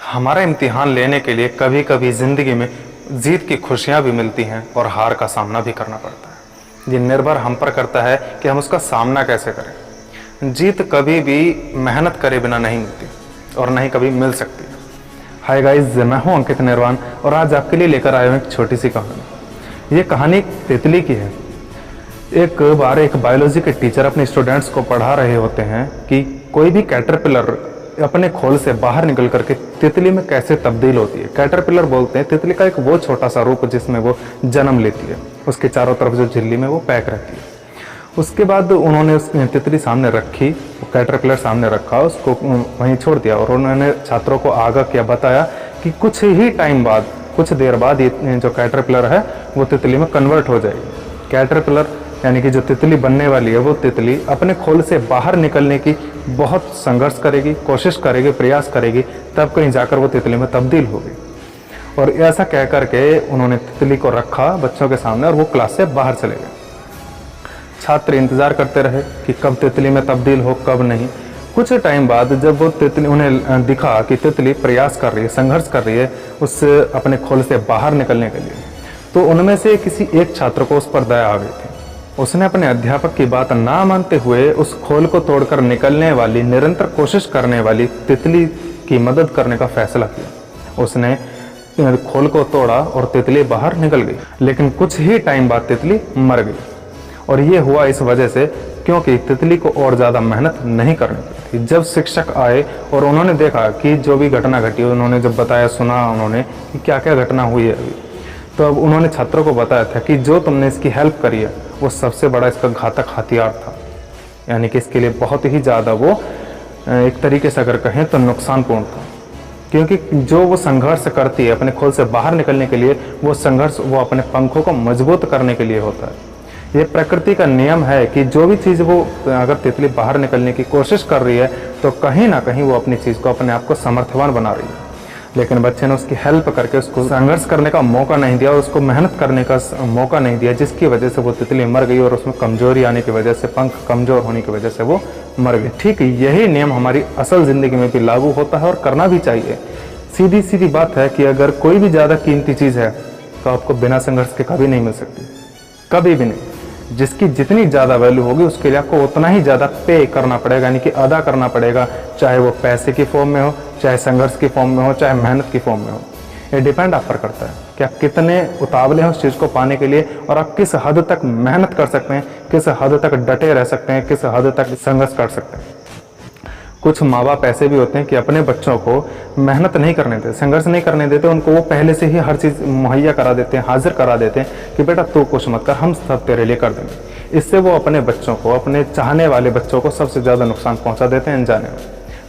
हमारा इम्तिहान लेने के लिए कभी कभी ज़िंदगी में जीत की खुशियाँ भी मिलती हैं और हार का सामना भी करना पड़ता है। ये निर्भर हम पर करता है कि हम उसका सामना कैसे करें। जीत कभी भी मेहनत करे बिना नहीं मिलती और नहीं कभी मिल सकती। हाय गाइस, मैं हूँ अंकित निर्वाण और आज आपके लिए लेकर आया हूँ एक छोटी सी कहानी। ये कहानी एक तितली की है। एक बार एक बायोलॉजी के टीचर अपने स्टूडेंट्स को पढ़ा रहे होते हैं कि कोई भी कैटरपिलर अपने खोल से बाहर निकल करके तितली में कैसे तब्दील होती है। कैटरपिलर बोलते हैं तितली का एक वो छोटा सा रूप जिसमें वो जन्म लेती है। उसके चारों तरफ जो झिल्ली में वो पैक रहती है। उसके बाद उन्होंने उस तितली सामने रखी, कैटरपिलर सामने रखा, उसको वहीं छोड़ दिया और उन्होंने छात्रों को आगाह किया, बताया कि कुछ ही टाइम बाद, कुछ देर बाद ये जो कैटरपिलर है वो तितली में कन्वर्ट हो जाएगी। कैटरपिलर यानी कि जो तितली बनने वाली है वो तितली अपने खोल से बाहर निकलने की बहुत संघर्ष करेगी, कोशिश करेगी, प्रयास करेगी, तब कहीं जाकर वो तितली में तब्दील होगी। और ऐसा कह करके उन्होंने तितली को रखा बच्चों के सामने और वो क्लास से बाहर चले गए। छात्र इंतजार करते रहे कि कब तितली में तब्दील हो, कब नहीं। कुछ टाइम बाद जब वो तितली, उन्हें दिखा कि तितली प्रयास कर रही है, संघर्ष कर रही है उस अपने खोल से बाहर निकलने के लिए, तो उनमें से किसी एक छात्र को उस पर दया आ गई थी। उसने अपने अध्यापक की बात ना मानते हुए उस खोल को तोड़कर निकलने वाली, निरंतर कोशिश करने वाली तितली की मदद करने का फैसला किया। उसने खोल को तोड़ा और तितली बाहर निकल गई। लेकिन कुछ ही टाइम बाद तितली मर गई। और ये हुआ इस वजह से क्योंकि तितली को और ज़्यादा मेहनत नहीं करनी पड़ी थी। जब शिक्षक आए और उन्होंने देखा कि जो भी घटना घटी, उन्होंने जब बताया, सुना उन्होंने कि क्या क्या घटना हुई है अभी, तो अब उन्होंने छात्रों को बताया था कि जो तुमने इसकी हेल्प करी है वो सबसे बड़ा इसका घातक हथियार था। यानी कि इसके लिए बहुत ही ज़्यादा वो एक तरीके से अगर कहें तो नुकसानपूर्ण था। क्योंकि जो वो संघर्ष करती है अपने खोल से बाहर निकलने के लिए, वो संघर्ष वो अपने पंखों को मजबूत करने के लिए होता है। ये प्रकृति का नियम है कि जो भी चीज़ वो, अगर तितली बाहर निकलने की कोशिश कर रही है तो कहीं ना कहीं वो अपनी चीज़ को, अपने आप को समर्थवान बना रही है। लेकिन बच्चे ने उसकी हेल्प करके उसको संघर्ष करने का मौका नहीं दिया, उसको मेहनत करने का मौका नहीं दिया, जिसकी वजह से वो तितली मर गई और उसमें कमजोरी आने की वजह से, पंख कमजोर होने की वजह से वो मर गई। ठीक यही नियम हमारी असल ज़िंदगी में भी लागू होता है और करना भी चाहिए। सीधी सीधी बात है कि अगर कोई भी ज़्यादा कीमती चीज़ है तो आपको बिना संघर्ष के कभी नहीं मिल सकती, कभी भी नहीं। जिसकी जितनी ज़्यादा वैल्यू होगी उसके लिए आपको उतना ही ज़्यादा पे करना पड़ेगा, यानी कि अदा करना पड़ेगा, चाहे वो पैसे की फॉर्म में हो, चाहे संघर्ष की फॉर्म में हो, चाहे मेहनत की फॉर्म में हो। ये डिपेंड आप पर करता है कि आप कितने उतावले हैं उस चीज़ को पाने के लिए और आप किस हद तक मेहनत कर सकते हैं, किस हद तक डटे रह सकते हैं, किस हद तक संघर्ष कर सकते हैं। कुछ माँ बाप ऐसे भी होते हैं कि अपने बच्चों को मेहनत नहीं करने देते, संघर्ष नहीं करने देते, उनको वो पहले से ही हर चीज़ मुहैया करा देते हैं, हाजिर करा देते हैं कि बेटा तू कुछ मत कर, हम सब तेरे लिए कर देंगे। इससे वो अपने बच्चों को, अपने चाहने वाले बच्चों को सबसे ज़्यादा नुकसान पहुँचा देते हैं अनजाने में।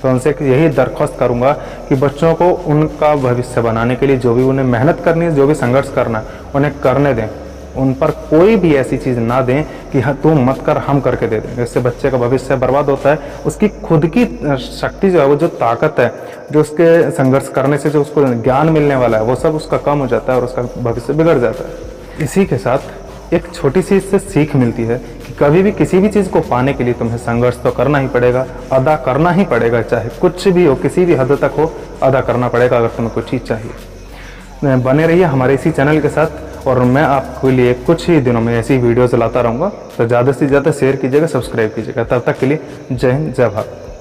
तो उनसे यही दरख्वास्त करूँगा कि बच्चों को उनका भविष्य बनाने के लिए जो भी उन्हें मेहनत करनी है, जो भी संघर्ष करना है, उन्हें करने दें। उन पर कोई भी ऐसी चीज़ ना दें कि हाँ तू मत कर, हम करके दे देंगे। इससे बच्चे का भविष्य बर्बाद होता है। उसकी खुद की शक्ति जो है, वो जो ताकत है, जो उसके संघर्ष करने से जो उसको ज्ञान मिलने वाला है, वो सब उसका कम हो जाता है और उसका भविष्य बिगड़ जाता है। इसी के साथ एक छोटी सी इससे सीख मिलती है कि कभी भी किसी भी चीज़ को पाने के लिए तुम्हें संघर्ष तो करना ही पड़ेगा, अदा करना ही पड़ेगा, चाहे कुछ भी हो, किसी भी हद तक हो, अदा करना पड़ेगा अगर तुम्हें कोई चीज़ चाहिए। बने रहिए हमारे इसी चैनल के साथ और मैं आपके लिए कुछ ही दिनों में ऐसी वीडियोज़ लाता रहूँगा। तो ज़्यादा से ज़्यादा शेयर कीजिएगा, सब्सक्राइब कीजिएगा। तब तक के लिए जय हिंद, जय भारत।